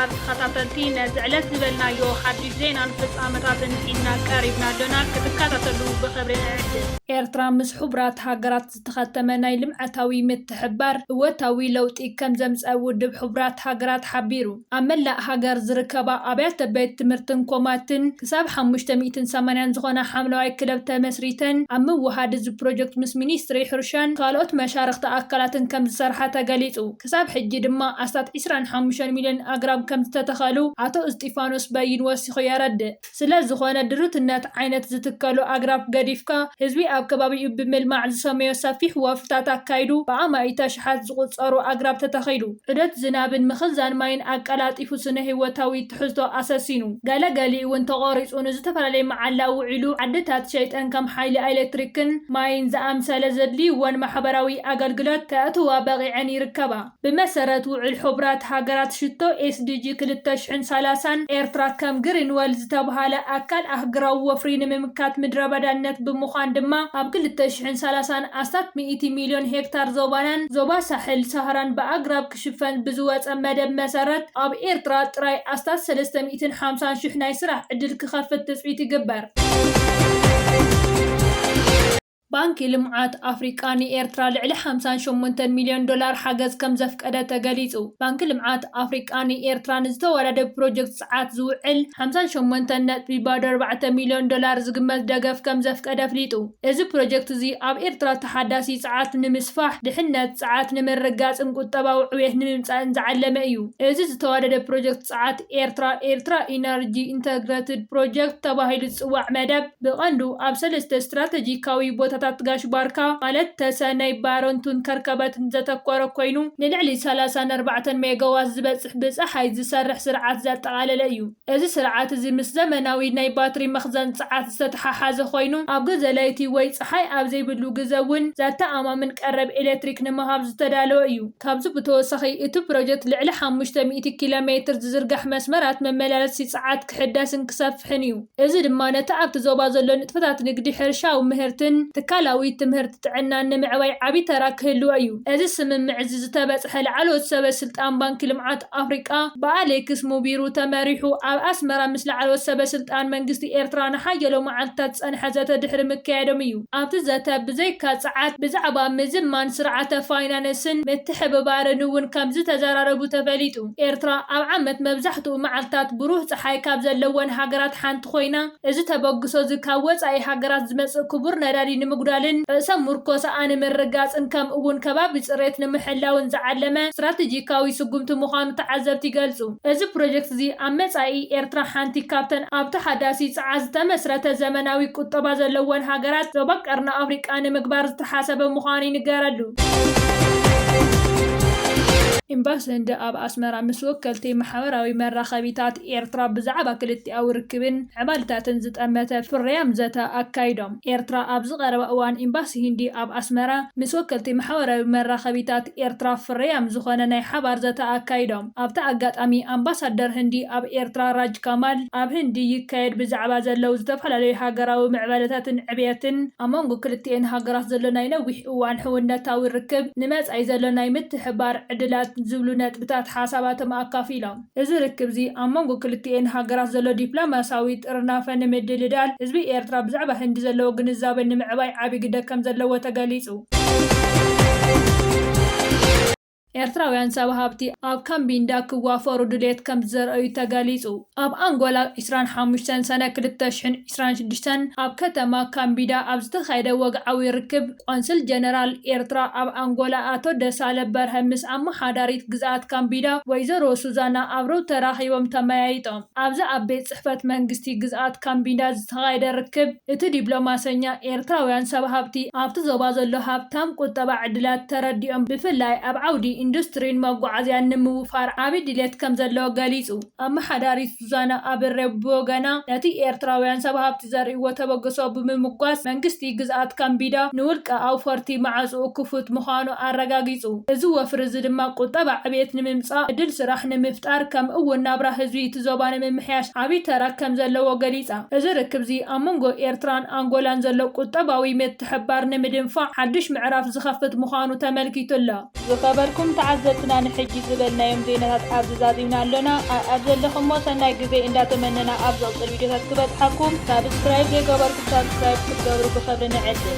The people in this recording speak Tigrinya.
أمرار خططتين زعلت لنا يو حديث زين عن فصامتاتن إننا قريبنا لنا كتكاتلو بخبرنا عدل ኤርትራ ምስ ሕቡራት ሃገራት ዝተኸተመ ናይ ልምዓታዊ ምትሕብባር ወታዊ ለውጢ ከም ዘምጽእ ውድብ ሕቡራት ሃገራት ሓቢሩ ኣብ መላእ ሃገር ዝርከባ ኣብያተ ቤት ትምህርትን ኮማትን ክሳብ 580 ዝኾና ሓምለዋይ ክለብ ተመስሪተን ኣብ ምውሃድ እዚ ፕሮጀክት ምስ ሚኒስትሪ ሕርሻን ካልኦት መሻርክቲ ኣካላትን ከም ዝሰርሓ ተገሊጹ ክሳብ ሕጂ ድማ ኣስታት 25 ሚልዮን ኣግራብ ከም ዝተተኸሉ ኣቶ እስጢፋኖስ በይን ወሲኹ የረድእ ስለ ዝኾነ ድሩትነት ዓይነት ዝትከሉ ኣግራብ ገዲፍካ ህዝቢ ኣብ ከባቢኡ ብምልማዕ ዝሰመዮ ሰፊሕ ወፍታት ኣካይዱ ብኣማኢታ ሽሓት ዝቁጸሩ ኣግራብ ተተኺሉ ዑደት ዝናብን ምኽዛን ማይን ኣቀላጢፉ ስነ ህይወታዊ ትሕዝቶ ኣሰሲኑ ገለገሊ እውን ተቆሪጹ ንዝተፈላለየ መዓላ ውዒሉ ዓድታት ሸይጠን ከም ሓይሊ ኤሌክትሪክን ማይን ዝኣምሰለ ዘድልይዎን ማሕበራዊ ኣገልግሎት ተእትዋ በቂዐን ይርከባ ብመሰረት ውዕል ሕቡራት ሃገራት ሽቶ SDG 2030 ኤርትራ ከም ግሪንዌል ዝተባሃለ ኣካል ኣህጉራዊ ወፍሪ ንምምካት ምድረ በዳነት ብምዃን ድማ ኣብ 2030 ኣስታት 100 ሚልዮን ሄክታር ዞባናን ዞባ ሳሕል ሰሃራን በኣግራብ ክሽፈን ብዝወፀ መደብ መሰረት ኣብ ኤርትራ ጥራይ ኣስታት 350,000 ናይ ስራሕ ዕድል ክኸፍት ትጽቢት ይግበር ባንኪ ልምዓት ኣፍሪቃ ንኤርትራ ልዕሊ 58 ሚልዮን ዶላር ሓገዝ ከም ዘፍቀደ ተገሊጹ ባንኪ ልምዓት ኣፍሪቃ ንኤርትራ ንዝተወለደ ፕሮጀክት ሰዓት ዝውዕል 58.4 ሚልዮን ዶላር ዝግመት ደገፍ ከም ዘፍቀደ ፍሊጡ እዚ ፕሮጀክት እዚ ኣብ ኤርትራ ተሓዳሲ ሰዓት ንምስፋሕ ድሕነት ሰዓት ንምርጋጽን ቁጠባዊ ዕብየት ንምምጻእን ዝዓለመ እዩ እዚ ዝተወለደ ፕሮጀክት ሰዓት ኤርትራ ኢነርጂ ኢንተግሬትድ ፕሮጀክት ተባሂሉ ዝጽዋዕ መደብ ብቐንዱ ኣብ ሰለስተ ስትራቴጂካዊ ቦታታት ጋሽ ባርካ ማለት ተሰነይ ባሮንቱን ከርከበትን ዘተኮረ ኮይኑ ንልዕሊ 34 ሜጋዋት ዝበጽሕ ብፀሓይ ዝሰርሕ ስርዓት ዘጠቓለለ እዩ እዚ ስርዓት እዚ ምስ ዘመናዊ ናይ ባትሪ መኽዘን ሰዓት ዝተተሓሓዘ ኮይኑ ኣብ ግዜ ለይቲ ወይ ፀሓይ ኣብ ዘይብሉ ግዜ እውን ዘተኣማምን ቀረብ ኤሌክትሪክ ንምሃብ ዝተዳለወ እዩ ካብዚ ብተወሳኺ እቲ ፕሮጀክት ልዕሊ 500 ኪሎ ሜትር ዝዝርጋሕ መስመራት መመላለሲ ሰዓት ክሕደስን ክሰፍሕን እዩ እዚ ድማ ነቲ ኣብቲ ዞባ ዘሎ ንጥፈታት ንግዲ ሕርሻዊ ምህርትን ካላዊ ትምህርት ጥዕና ንምዕባይ ዓቢ ተራ ክህልዎ እዩ እዚ ስምምዕ እዚ ዝተበጽሐ ላዕለዎት ሰበስልጣን ባንኪ ልምዓት ኣፍሪቃ በኣሌክስ ሙቢሩ ተመሪሑ ኣብ ኣስመራ ምስ ላዕለዎት ሰበስልጣን መንግስቲ ኤርትራ ንሓየሎ መዓልትታት ጸንሐ ዘተ ድሕሪ ምክያዶም እዩ ኣብቲ ዘተ ብዘይካ ፀዓት ብዛዕባ ምዝማን ስርዓተ ፋይናንስን ምትሕብባርን እውን ከም ዝተዘራረቡ ተፈሊጡ ኤርትራ ኣብ ዓመት መብዛሕትኡ መዓልትታት ብሩህ ፀሓይ ካብ ዘለወን ሃገራት ሓንቲ ኮይና እዚ ተበግሶ ካብ ወፃኢ ሃገራት ዝመጽእ ክቡር ነዳዲ ጉዳልን ርእሰ ሙርኮሳ ኣነ መረጋጽን ከም እውን ከባቢ ጽሬት ንምሕላውን ዝዓለመ ስትራቴጂካዊ ስጉምቲ ምዃኑ ተዓዘብቲ ይገልጹ እዚ ፕሮጀክት እዚ ኣብ መጻኢ ኤርትራ ሓንቲ ካብተን ኣብ ተሓዳሲ ፀዓት ዝተመስረተ ዘመናዊ ቁጠባ ዘለወን ሃገራት ዞባ ቀርኒ ኣፍሪቃ ንምግባር ዝተሓሰበ ምዃኑ ይንገረሉ ኤምባሲ እንደ ኣብ ኣስመራ ምስ ወከልቲ ማሕበራዊ መራኸቢታት ኤርትራ ብዛዕባ ክልቲኣዊ ርክብን ዕባልታትን ዝጠመተ ፍርያም ዘተ ኣካይዶም ኤርትራ ኣብ ዝቐረበ እዋን ኤምባሲ ህንዲ ኣብ ኣስመራ ምስ ወከልቲ ማሕበራዊ መራኸቢታት ኤርትራ ፍርያም ዝኾነ ናይ ሓባር ዘተ ኣካይዶም ኣብቲ ኣጋጣሚ ኣምባሳደር ህንዲ ኣብ ኤርትራ ራጅ ካማል ኣብ ህንዲ ይካየድ ብዛዕባ ዘለው ዝተፈላለዩ ሃገራዊ ምዕባለታትን ዕብየትን ኣብ መንጎ ክልቲአን ሃገራት ዘሎ ናይ ነዊሕ እዋን ሕውነታዊ ርክብ ንመጻኢ ዘሎ ናይ ምትሕብባር ዕድላት ዝብሉ ነጥብታት ሓሳባቶም ኣካፊሎም እዚ ርክብ እዚ ኣብ መንጎ ክልቲአን ሃገራት ዘሎ ዲፕሎማሲያዊ ጥርናፈ ንምድልዳል ህዝቢ ኤርትራ ብዛዕባ ህንዲ ዘለዎ ግንዛቤ ንምዕባይ ዓብይ ግደ ከም ዘለዎ ተገሊጹ ኤርትራውያን ሰብ ሃብቲ ኣብ ካምቢንዳ ክዋፈሩ ድሌት ከም ዘርእዩ ተገሊጹ ኣብ አንጎላ 25 ሰነ 2026 ኣብ ከተማ ካምቢዳ ኣብ ዝተኻየደ ወግዓዊ ርክብ ቆንስል ጀነራል ኤርትራ ኣብ አንጎላ ኣቶ ደሳለ በርሀ ምስ ኣመሓዳሪት ግዝኣት ካምቢዳ ወይዘሮ ሱዛና ኣብረው ተራኺቦም ተመያይጦም ኣብዚ ኣብ ቤት ጽሕፈት መንግስቲ ግዝኣት ካምቢዳ ዝተኻየደ ርክብ እቲ ዲፕሎማሰኛ ኤርትራውያን ሰብ ሃብቲ ኣብቲ ዞባ ዘሎ ሃብታም ቁጠባ ዕድላት ተረዲኦም ብፍላይ ኣብ ዓውዲ ኢንዱስትሪን መጓዓዝያን ንምውፋር ዓብይ ድሌት ከም ዘለዎ ገሊጹ ኣመሓዳሪት ሱዛና ኣብረ ብወገና ነቲ ኤርትራውያን ሰብ ሃብቲ ዘርእይዎ ተበግሶ ብምምጓስ መንግስቲ ግዝኣት ካምቢዳ ንውልቀ ኣውፈርቲ ማዕጽኡ ክፉት ምዃኑ ኣረጋጊጹ እዚ ወፍሪ እዚ ድማ ቁጠባ ዕብየት ንምምጻእ ዕድል ስራሕ ንምፍጣር ከም እውን ናብራ ህዝቢ እቲ ዞባ ንምምሕያሽ ዓብይ ተራ ከም ዘለዎ ገሊጻ እዚ ርክብ እዚ ኣብ መንጎ ኤርትራን አንጎላን ዘሎ ቁጠባዊ ምትሕብባር ንምድንፋዕ ሓድሽ ምዕራፍ ዝኸፍት ምዃኑ ተመልኪቱላ ዝኸበርኩም تعزلتنا نحجي زبلنا يوم زينات أبز زازينا لنا أبزل لكم موسنا جزء إن داتمننا أبزل الفيديوهات كبت حكم سابسكرايب ليقبركم سابسكرايب تقدروا بخبرنا عدل